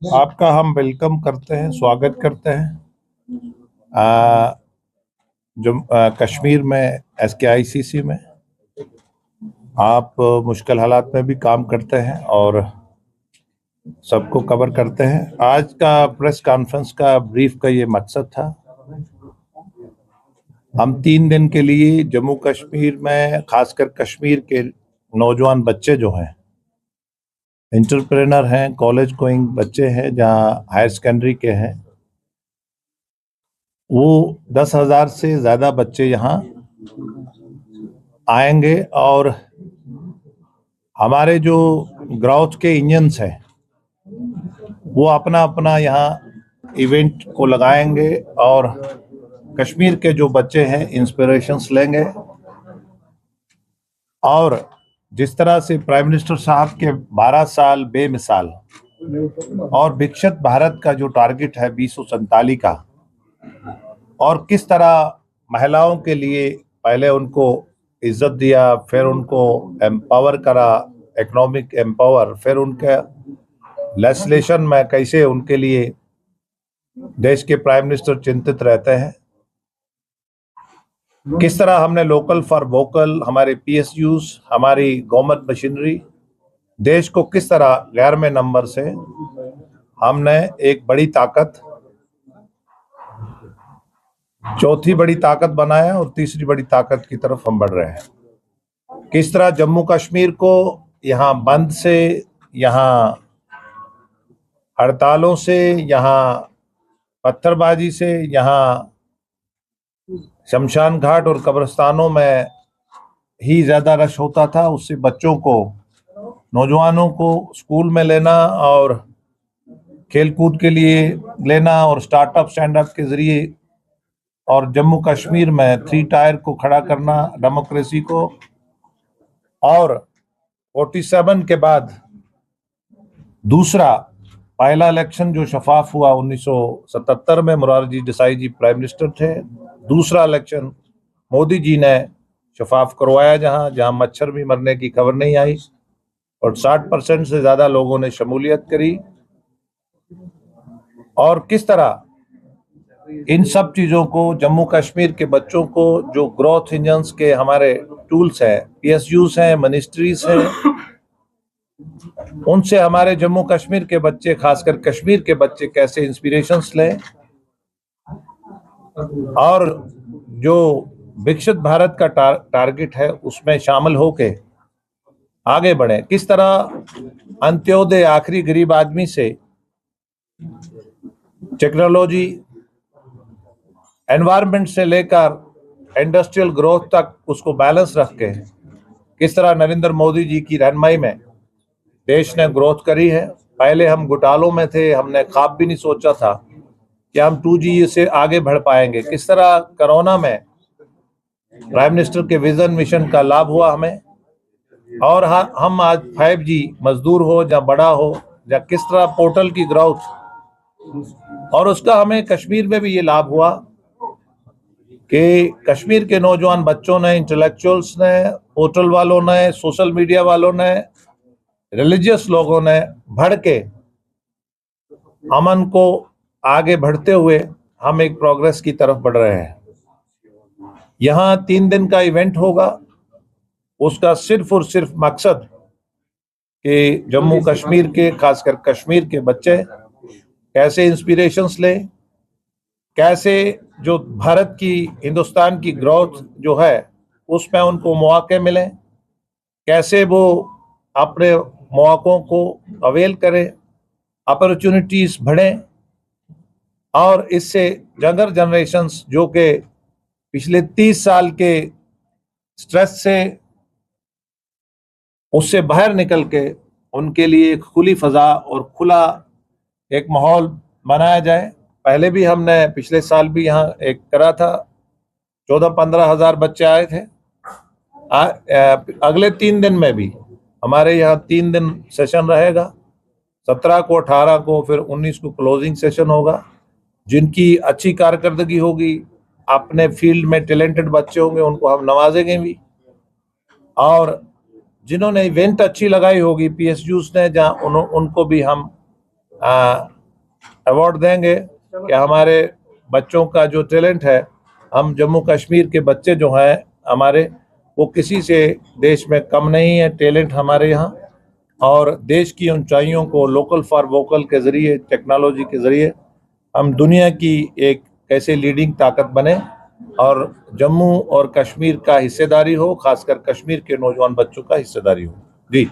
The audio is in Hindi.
आपका हम वेलकम करते हैं, स्वागत करते हैं आ, कश्मीर में SKICC में। आप मुश्किल हालात में भी काम करते हैं और सबको कवर करते हैं। आज का प्रेस कॉन्फ्रेंस का ब्रीफ का ये मकसद था। हम 3 दिन के लिए जम्मू कश्मीर में, खासकर कश्मीर के नौजवान बच्चे जो हैं, एंटरप्रेनर हैं, कॉलेज गोइंग बच्चे हैं, जहाँ हायर सेकेंडरी के हैं, वो 10,000 से ज़्यादा बच्चे यहाँ आएंगे और हमारे जो ग्रोथ के इंजन्स हैं वो अपना अपना यहाँ इवेंट को लगाएंगे और कश्मीर के जो बच्चे हैं इंस्पिरेशंस लेंगे। और जिस तरह से प्राइम मिनिस्टर साहब के 12 साल बेमिसाल और विकसित भारत का जो टारगेट है 2047 का, और किस तरह महिलाओं के लिए पहले उनको इज्जत दिया, फिर उनको एम्पावर करा, इकोनॉमिक एम्पावर, फिर उनके लेजिस्लेशन में कैसे उनके लिए देश के प्राइम मिनिस्टर चिंतित रहते हैं, किस तरह हमने लोकल फॉर वोकल, हमारे PSUs, हमारी गवर्नमेंट मशीनरी, देश को किस तरह 11वें नंबर से हमने एक बड़ी ताकत, चौथी बड़ी ताकत बनाया और तीसरी बड़ी ताकत की तरफ हम बढ़ रहे हैं। किस तरह जम्मू कश्मीर को यहाँ बंद से, यहाँ हड़तालों से, यहाँ पत्थरबाजी से, यहाँ शमशान घाट और कब्रिस्तानों में ही ज्यादा रश होता था, उससे बच्चों को, नौजवानों को स्कूल में लेना और खेलकूद के लिए लेना और स्टार्टअप स्टैंडअप के जरिए और जम्मू कश्मीर में 3 टायर को खड़ा करना, डेमोक्रेसी को। और 47 के बाद दूसरा पहला इलेक्शन जो शफाफ हुआ 1977 में, मोरारजी देसाई जी प्राइम मिनिस्टर थे। दूसरा इलेक्शन मोदी जी ने शफाफ करवाया, जहां मच्छर भी मरने की खबर नहीं आई और 60% से ज्यादा लोगों ने शमूलियत करी। और किस तरह इन सब चीजों को, जम्मू कश्मीर के बच्चों को, जो ग्रोथ इंजन्स के हमारे टूल्स हैं, PSUs हैं, मिनिस्ट्रीज हैं, उनसे हमारे जम्मू कश्मीर के बच्चे, खासकर कश्मीर के बच्चे, कैसे इंस्पिरेशंस लें और जो विकसित भारत का टारगेट है उसमें शामिल होके आगे बढ़े। किस तरह अंत्योदय, आखिरी गरीब आदमी से टेक्नोलॉजी, एनवायरनमेंट से लेकर इंडस्ट्रियल ग्रोथ तक उसको बैलेंस रख के किस तरह नरेंद्र मोदी जी की रहनुमाई में देश ने ग्रोथ करी है। पहले हम घोटालों में थे, हमने ख्वाब भी नहीं सोचा था कि हम 2G से आगे बढ़ पाएंगे। किस तरह कोरोना में प्राइम मिनिस्टर के विजन मिशन का लाभ हुआ हमें, और हम आज 5G, मजदूर हो या बड़ा हो, या किस तरह पोर्टल की ग्रोथ, और उसका हमें कश्मीर में भी ये लाभ हुआ कि कश्मीर के नौजवान बच्चों ने, इंटेलेक्चुअल्स ने, पोर्टल वालों ने, सोशल मीडिया वालों ने, रिलीजियस लोगों ने बढ़ के अमन को आगे बढ़ते हुए हम एक प्रोग्रेस की तरफ बढ़ रहे हैं। यहाँ 3 दिन का इवेंट होगा, उसका सिर्फ और सिर्फ मकसद कि जम्मू कश्मीर के, खासकर कश्मीर के बच्चे कैसे इंस्पिरेशंस लें, कैसे जो भारत की, हिंदुस्तान की ग्रोथ जो है उसमें उनको मौके मिलें, कैसे वो अपने मौकों को अवेल करें, अपॉर्चुनिटीज बढ़ें, और इससे यंगर जनरेशंस जो कि पिछले 30 साल के स्ट्रेस से, उससे बाहर निकल के उनके लिए एक खुली फजा और खुला एक माहौल बनाया जाए। पहले भी हमने पिछले साल भी यहाँ एक करा था, 14-15 हजार बच्चे आए थे। अगले 3 दिन में भी हमारे यहाँ 3 दिन सेशन रहेगा, 17 को, 18 को, फिर 19 को क्लोजिंग सेशन होगा। जिनकी अच्छी कारकर्दगी होगी, अपने फील्ड में टैलेंटेड बच्चे होंगे, उनको हम नवाजेंगे भी, और जिन्होंने इवेंट अच्छी लगाई होगी PSUs ने, जहाँ उनको भी हम अवार्ड देंगे कि हमारे बच्चों का जो टैलेंट है, हम जम्मू कश्मीर के बच्चे जो हैं हमारे, वो किसी से देश में कम नहीं है। टैलेंट हमारे यहाँ, और देश की ऊंचाइयों को लोकल फॉर वोकल के ज़रिए, टेक्नोलॉजी के ज़रिए हम दुनिया की एक कैसे लीडिंग ताकत बने और जम्मू और कश्मीर का हिस्सेदारी हो, खासकर कश्मीर के नौजवान बच्चों का हिस्सेदारी हो। जी।